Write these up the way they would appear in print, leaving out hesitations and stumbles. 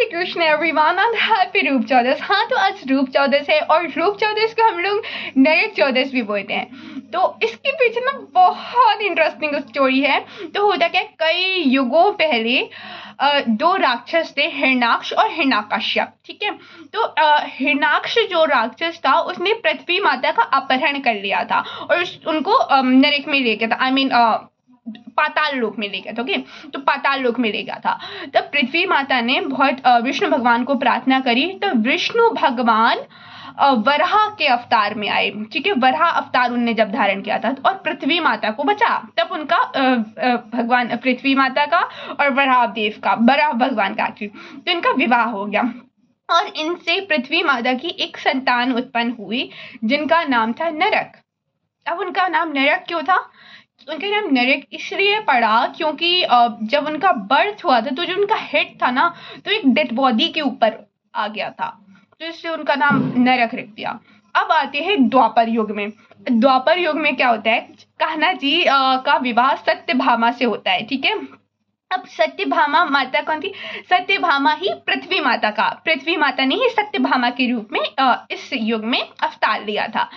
Radhe Krishna everyone and happy रूप चौदस। हाँ, तो आज रूप चौदस है और रूप चौदस को हम लोग नरक चौदस भी बोलते हैं। तो इसके पीछे ना बहुत इंटरेस्टिंग स्टोरी है। तो होता क्या, कई युगों पहले दो राक्षस थे, हिरण्याक्ष और हिरण्यकश्यप। ठीक है, तो हिरण्याक्ष जो राक्षस था उसने पृथ्वी माता का अपहरण कर लिया था और उनको नरक में ले गया था। आई मीन पाताल लोक में ले गया था। ओके, तो पाताल लोक में ले गया था। तब पृथ्वी माता ने बहुत विष्णु भगवान को प्रार्थना करी। तो विष्णु भगवान वराह के अवतार में आए। ठीक है, वराह अवतार उनने जब धारण किया था और पृथ्वी माता को बचा। तब उनका भगवान पृथ्वी माता का और वराह देव का, वराह भगवान का तो इनका विवाह हो गया और इनसे पृथ्वी माता की एक संतान उत्पन्न हुई जिनका नाम था नरक। अब उनका नाम नरक क्यों था? उनका नाम नरक इसलिए पड़ा क्योंकि जब उनका बर्थ हुआ था तो जो उनका हेड था ना, तो एक डेड बॉडी के ऊपर आ गया था, तो इसलिए उनका नाम नरक रख दिया। अब आते हैं द्वापर युग में। द्वापर युग में क्या होता है, कान्हा जी का विवाह सत्यभामा से होता है। ठीक है, अब सत्यभामा माता कौन थी? सत्यभामा ही पृथ्वी माता ने ही सत्यभामा के रूप में इस युग में अवतार लिया था।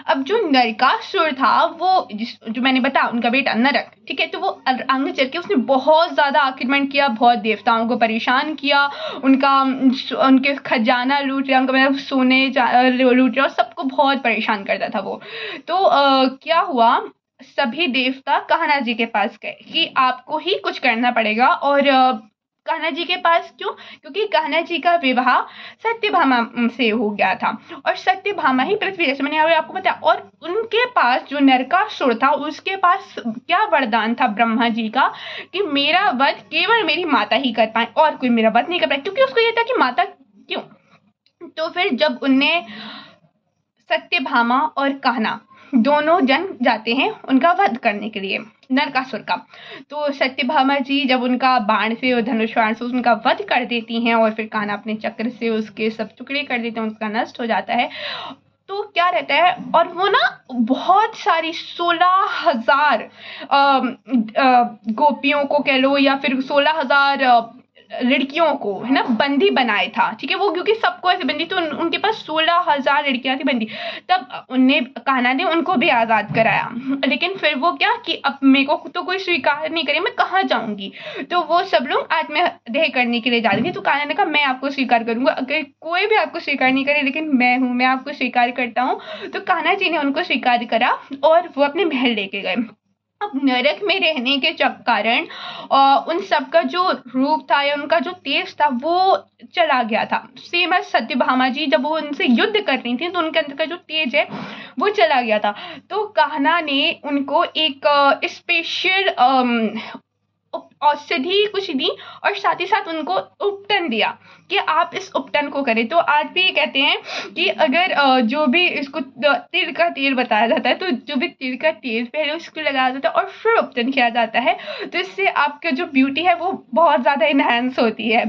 अब जो नरकासुर था वो जो मैंने बताया उनका बेटा नरक। ठीक है, तो वो आगे चल के उसने बहुत ज्यादा आक्रमण किया, बहुत देवताओं को परेशान किया, उनके खजाना लूट लिया, उनका मतलब सोने लूट लिया और सबको बहुत परेशान करता था वो। तो क्या हुआ, सभी देवता कान्हा जी के पास गए कि आपको ही कुछ करना पड़ेगा। और कान्हा जी के पास क्यों? क्योंकि कान्हा जी का विवाह सत्यभामा से हो गया था और सत्यभामा ही पृथ्वी, जैसे मैंने आपको बताया। और उनके पास जो नरकासुर था उसके पास क्या वरदान था ब्रह्मा जी का कि मेरा वध केवल मेरी माता ही कर पाए और कोई मेरा वध नहीं कर पाए, क्योंकि उसको ये था कि माता क्यों। तो फिर जब उनने सत्यभामा और कान्हा दोनों जन जाते हैं उनका वध करने के लिए नरकासुर का, तो सत्यभामा जी जब उनका बाण से और धनुष बाण से उनका वध कर देती हैं और फिर कान्हा अपने चक्र से उसके सब टुकड़े कर देते हैं, उसका नष्ट हो जाता है। तो क्या रहता है, और वो ना बहुत सारी 16,000 गोपियों को कह लो या फिर 16,000 लड़कियों को है ना बंदी बनाए था। ठीक है, वो क्योंकि सबको ऐसे बंदी, तो उनके पास 16,000 लड़कियां थी बंदी। तब उनने कान्हा ने उनको भी आजाद कराया, लेकिन फिर वो क्या कि अब मेरे को तो कोई स्वीकार नहीं करे, मैं कहाँ जाऊंगी। तो वो सब लोग आत्मदेह करने के लिए जा रही थी। तो कान्हा ने कहा मैं आपको स्वीकार करूंगा, अगर कोई भी आपको स्वीकार नहीं करे लेकिन मैं आपको स्वीकार करता हूँ। तो कान्हा जी ने उनको स्वीकार करा और वो अपने महल लेके गए। अब नरक में रहने के कारण उन सब का जो रूप था या उनका जो तेज था वो चला गया था। सेम एज सत्यभामा जी जब वो उनसे युद्ध कर रही थी तो उनके अंदर का जो तेज है वो चला गया था। तो कान्हा ने उनको एक स्पेशल औषधि कुछ दी और साथ ही साथ उनको उपटन दिया कि आप इस उपटन को करें। तो आज भी ये कहते हैं कि अगर जो भी इसको तिल का तेल बताया जाता है, तो जो भी तिल का तेल पहले उसको लगाया जाता है और फिर उपटन किया जाता है, तो इससे आपका जो ब्यूटी है वो बहुत ज़्यादा इनहेंस होती है।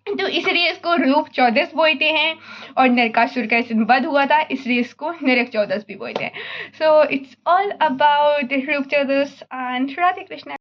तो इसलिए इसको रूप चौदस बोलते हैं और नरकासुर का इसमें वध हुआ था, इसलिए इसको नरक चौदस भी बोलते हैं। सो इट्स ऑल अबाउट रूप चौदस एंड राधे कृष्ण।